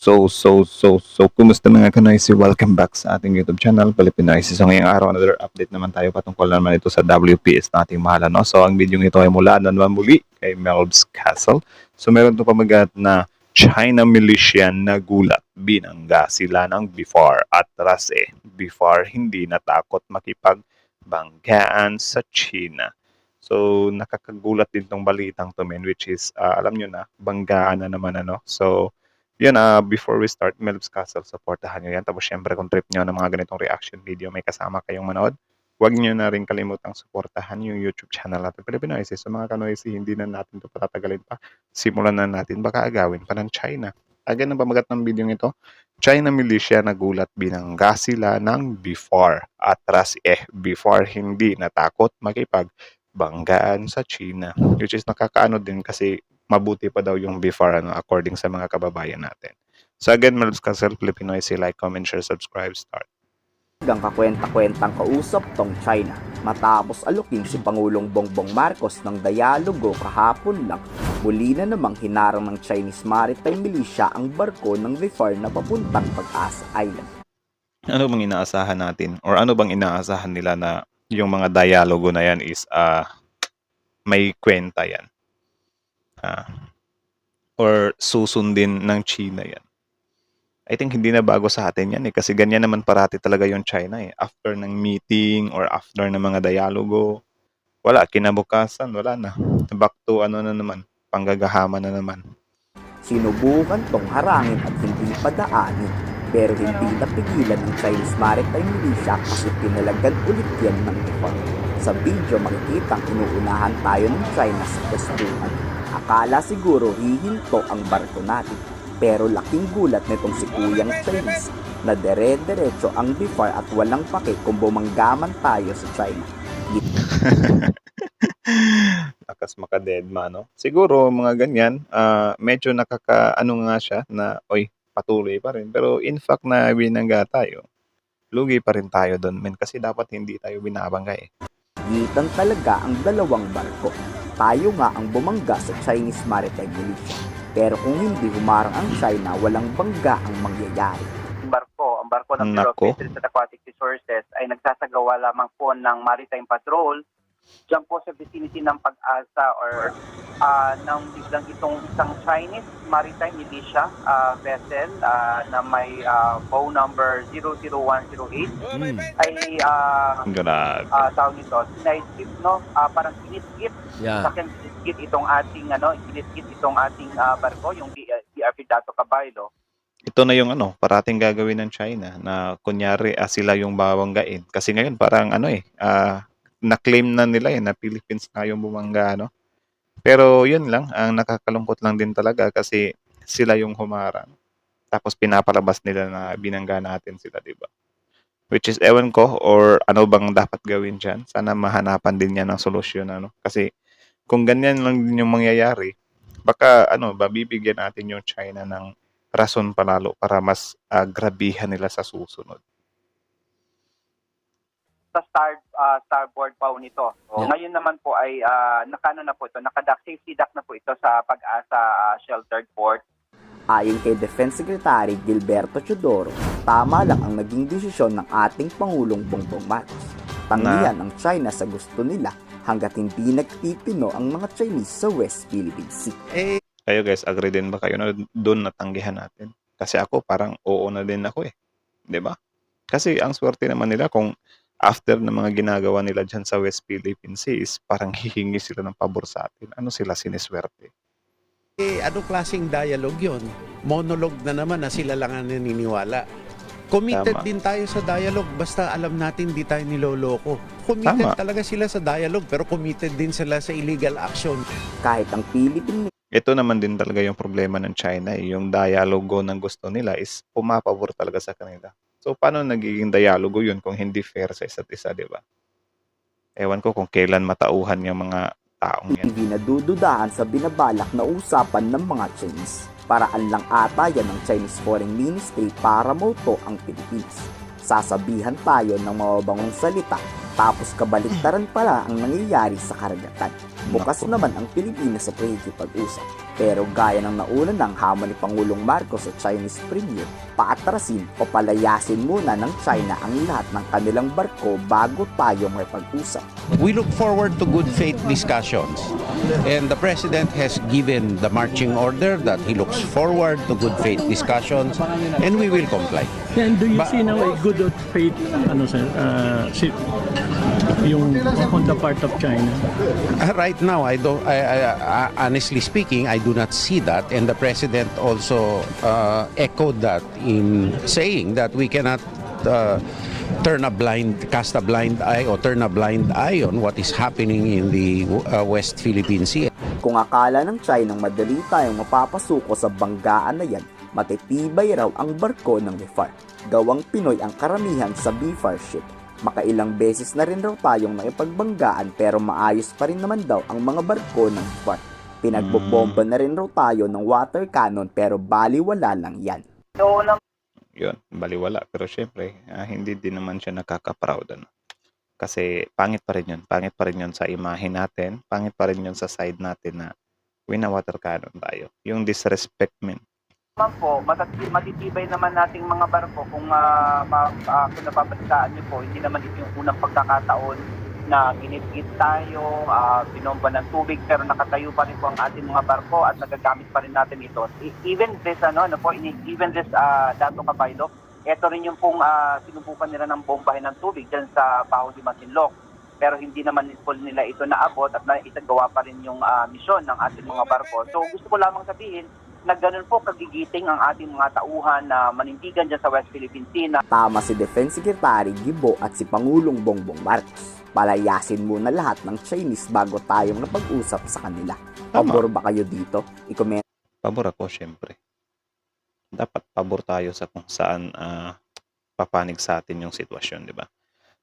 Kumusta mga kanoysi? Welcome back sa ating YouTube channel, Pilipinoysi. So, ngayong araw, another update naman tayo patungkol naman ito sa WPS na ating mahal, no? So, ang video ito ay mula na naman muli kay Melb's Castle. So, meron ito pamagat na China militia na gulat, binangga sila ng BIFAR at Rase. BIFAR hindi natakot makipagbanggaan sa China. So, nakakagulat din tong balitang to, men, which is, alam nyo na, banggaan na naman, ano? So, yun, before we start, Melb's Castle, supportahan nyo yan. Tapos, syempre, kung trip nyo ng mga ganitong reaction video, may kasama kayong manood, huwag nyo na rin kalimutang supportahan yung YouTube channel natin, Pilipinoysi. So, mga kanoysi, hindi na natin ito patatagalin pa. Simulan na natin, baka agawin pa ng China. Again, ang pamagat ng video ito, China militia nagulat binangga sila ng BIFAR. Atras BIFAR hindi natakot makipagbanggaan sa China. Which is nakakaano din kasi mabuti pa daw yung BIFAR, according sa mga kababayan natin. So again, Melb's Castle, Pilipinoysi, like, comment, share, subscribe, start. Hanggang kakwenta-kwentang kausap tong China matapos alukin si Pangulong Bongbong Marcos ng dialogo kahapon lang. Muli na namang hinarang ng Chinese Maritime Militia ang barko ng BIFAR na papuntang Pag-asa Island. Ano bang inaasahan natin? Or ano bang inaasahan nila na yung mga dialogo na yan is may kwenta yan? Or susundin ng China yan. I think hindi na bago sa atin yan kasi ganyan naman parati talaga yung China After ng meeting or after ng mga dialogo, wala, kinabukasan, wala na. Back to ano na naman, panggagahaman na naman. Sinubukan tong harangin at hindi padaanin, pero hindi napigilan ng Chinese Maritime Militia kasi pinalagyan ulit yan ng BIFAR. Sa video makikitang inuunahan tayo ng China sa pwestuhan. Akala siguro hihinto ang barko natin, pero laking gulat nitong si Kuyang Chinese na dere-derecho ang BIFAR at walang pake kung bumanggaman tayo sa China. Lakas maka-deadma, no? Siguro mga ganyan, medyo nakakaano nga siya na, patuloy pa rin. Pero in fact na binangga tayo, lugi pa rin tayo doon, men, kasi dapat hindi tayo binabangga Gitan talaga ang dalawang barko. Tayo nga ang bumangga sa Chinese Maritime Militia. Pero kung hindi humarang ang China, walang bangga ang mangyayari. Ang barko ng Bureau of Fisheries and Aquatic Resources ay nagsasagawa lamang po ng maritime patrol diyan po sa vicinity ng Pag-asa or nang biglang itong isang Chinese Maritime Militia vessel na may bow number 00108 ay tawag nito, sinaidskip, no? Parang kiniskip. Sakyan kiniskip itong ating barko, yung BRP Dato Caballo. Ito na yung parating gagawin ng China na kunyari sila yung babanggain. Kasi ngayon parang na-claim na nila na Philippines na yung bumangga, no? Pero yun lang, ang nakakalungkot lang din talaga kasi sila yung humarang. Tapos pinapalabas nila na binangga natin sila, di ba? Which is, ewan ko, or ano bang dapat gawin dyan? Sana mahanapan din yan ng solusyon, Kasi kung ganyan lang din yung mangyayari, baka, babibigyan natin yung China ng rason palalo para mas grabihan nila sa susunod. Sa starboard bow nito. Ngayon naman po ay safety dock na po ito sa Pag-asa sheltered port. Ayon kay Defense Secretary Gilberto Teodoro, tama lang ang naging desisyon ng ating Pangulong Bongbong Marcos. Tanggihan ang China sa gusto nila hanggat hindi nagtitino ang mga Chinese sa West Philippine Sea. Kayo guys, agree din ba kayo na doon natanggihan natin? Kasi ako parang oo na din ako Di ba? Kasi ang swerte naman nila kung after ng mga ginagawa nila dyan sa West Philippine Sea is parang hihingi sila ng pabor sa atin. Ano sila siniswerte? Anong klaseng dialogue yun? Monologue na naman na sila lang ang naniniwala. Committed din tayo sa dialogue basta alam natin di tayo niloloko. Committed talaga sila sa dialogue pero committed din sila sa illegal action. Kahit ang Philippine Ito naman din talaga yung problema ng China. Yung dialogo ng gusto nila is pumapabor talaga sa kanila. So, paano nagiging dialogo yun kung hindi fair sa isa't isa, di ba? Ewan ko kung kailan matauhan yung mga taong yan. Hindi nadududahan sa binabalak na usapan ng mga Chinese. Paraan lang ata yan ng Chinese Foreign Ministry para mauto ang Pilipinas. Sasabihan tayo ng mababangong salita tapos kabaligtaran pala ang nangyayari sa karagatan. Bukas naman ang Pilipinas sa pakikipag-usap. Pero gaya ng nauna ng hamon ni Pangulong Marcos sa Chinese Premier, paatrasin o palayasin muna ng China ang lahat ng kanilang barko bago tayo makipag-usap. We look forward to good faith discussions. And the President has given the marching order that he looks forward to good faith discussions and we will comply. And do you see now a good faith, yung on the part of China? Right now, I honestly speaking, I do not see that, and the president also echoed that in saying that we cannot cast a blind eye or turn a blind eye on what is happening in the West Philippine Sea. Kung akala ng China madali tayong mapapasuko sa banggaan na yan, matitibay raw ang barko ng BIFAR. Gawang Pinoy ang karamihan sa BIFAR ship. Makailang beses na rin raw tayong nakipagbanggaan pero maayos pa rin naman daw ang mga barko ng BIFAR. Pinagbobomba na rin raw tayo ng water cannon pero baliwala lang yan. So, Yun, baliwala. Pero syempre, hindi din naman siya nakaka-proud. Ano? Kasi pangit pa rin yun. Pangit pa rin yun sa imahe natin. Pangit pa rin yun sa side natin na wina-water cannon tayo. Yung disrespect, men. naman po, matitibay naman nating mga barko kung napapalitaan niyo po, hindi naman ito yung unang pagkakataon na ginitgit tayo, binomba ng tubig pero nakatayo pa rin po ang ating mga barko at nagagamit pa rin natin ito. Even this Dato Capailo, ito rin yung pong sinubukan nila ng bombahin ng tubig dyan sa Baho de Masinloc. Pero hindi naman full nila ito naabot at naisagawa pa rin yung misyon ng ating mga barko. So gusto ko lamang sabihin na ganun po kagigiting ang ating mga tauhan na manindigan dyan sa West Philippine Sea. Tama si Defense Secretary Gibo at si Pangulong Bongbong Marcos. Palayasin muna lahat ng Chinese bago tayong napag-usap sa kanila. Pabor ba kayo dito? I-comment. Pabor ako, syempre. Dapat pabor tayo sa kung saan papanig sa atin yung sitwasyon, di ba?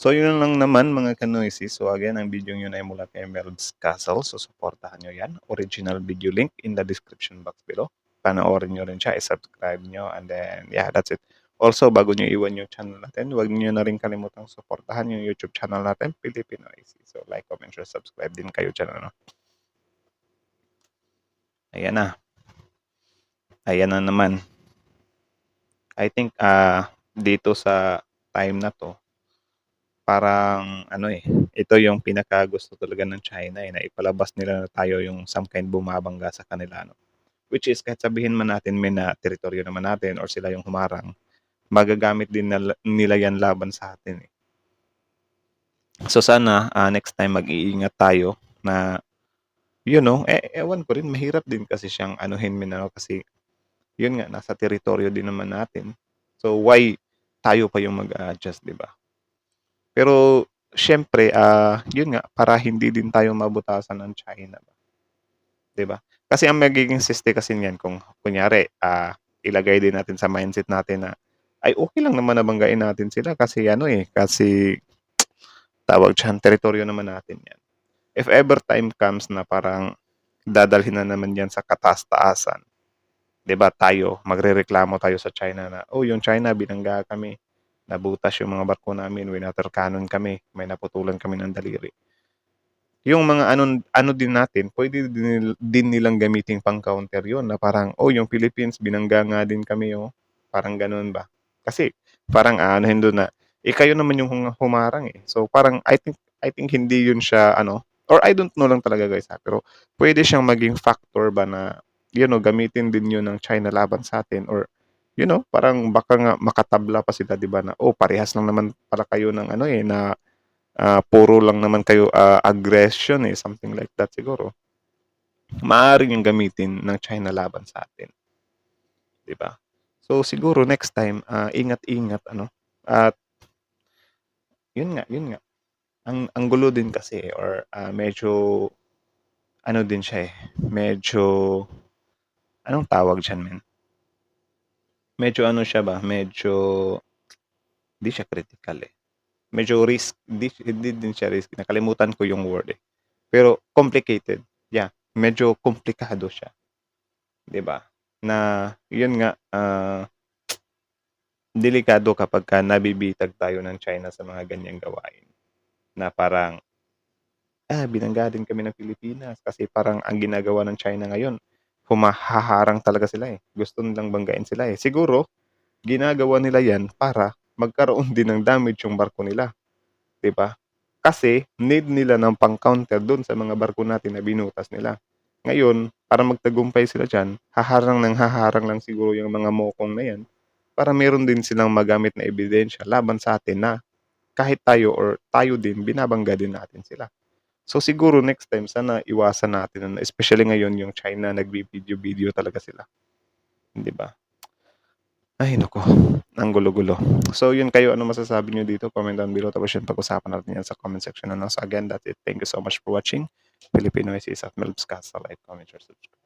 So, yun lang naman mga kanoisis. So, again, ang video yun ay mula kay Melb's Castle. So, supportahan nyo yan. Original video link in the description box below. Panoorin nyo rin siya, i-subscribe nyo, and then, yeah, that's it. Also, bago nyo iwan yung channel natin, huwag nyo na rin kalimutang supportahan yung YouTube channel natin, Filipino IC. So, like, comment, share, subscribe din kayo dyan, ano? Ayan na. Ayan na naman. I think, dito sa time na to, parang, ito yung pinaka gusto talaga ng China, na ipalabas nila na tayo yung some kind bumabangga sa kanila, no? Which is, kahit sabihin man natin may na teritoryo naman natin or sila yung humarang, magagamit din nila yan laban sa atin. So sana, next time mag-iingat tayo na, ewan ko rin, mahirap din kasi siyang anuhin kasi yun nga, nasa teritoryo din naman natin. So why tayo pa yung mag-adjust, di ba? Pero, syempre, yun nga, para hindi din tayo mabutasan ng China. Di ba? Kasi ang magiging siste kasi niyan kung kunyari, ilagay din natin sa mindset natin na ay okay lang naman nabanggain natin sila kasi kasi tawag diyan teritoryo naman natin 'yan. If ever time comes na parang dadalhin na naman 'yan sa kataas-taasan. 'Di ba? Tayo magrereklamo tayo sa China na yung China binangga kami. Nabutas yung mga barko namin, winater cannon kami, may naputulan kami ng daliri. Yung mga ano din natin, pwede din nilang gamitin pang counter yun na parang, yung Philippines, binangga nga din kami, parang ganun ba? Kasi, parang doon na, kayo naman yung humarang So, parang, I think hindi yun siya, or I don't know lang talaga guys pero pwede siyang maging factor ba na, gamitin din yun ng China laban sa atin, or, parang baka nga makatabla pa sila, di ba, na, parehas lang naman pala kayo ng na, puro lang naman kayo aggression something like that siguro. Maaaring yung gamitin ng China laban sa atin. 'Di ba? So siguro next time ingat-ingat at yun nga. Ang gulo din kasi or medyo din siya medyo anong tawag diyan men? Medyo siya ba? Medyo di siya critical medyo risk, hindi din siya risk. Nakalimutan ko yung word Pero complicated. Yeah, medyo komplikado siya. 'Di ba? Na yun nga delikado kapag nabibitag tayo ng China sa mga ganyang gawain. Na parang binangga din kami ng Pilipinas kasi parang ang ginagawa ng China ngayon, humahaharang talaga sila eh. Gusto nilang banggain sila eh. Siguro, ginagawa nila yan para magkaroon din ng damage yung barko nila. 'Di ba? Kasi need nila ng pang-counter doon sa mga barko natin na binutas nila. Ngayon, para magtagumpay sila diyan, haharang lang siguro yung mga mokong na yan para meron din silang magamit na ebidensya laban sa atin na kahit tayo or tayo din, binabangga din natin sila. So siguro next time, sana iwasan natin na especially ngayon yung China, nagbi-video-video talaga sila. Hindi ba? Ay naku, ang gulo-gulo. So yun kayo, ano masasabi nyo dito? Comment down below. Tapos yun, pag-usapan natin yan sa comment section. So again, that's it. Thank you so much for watching. Filipino is at Melbs Castle. Like, comment, share, subscribe.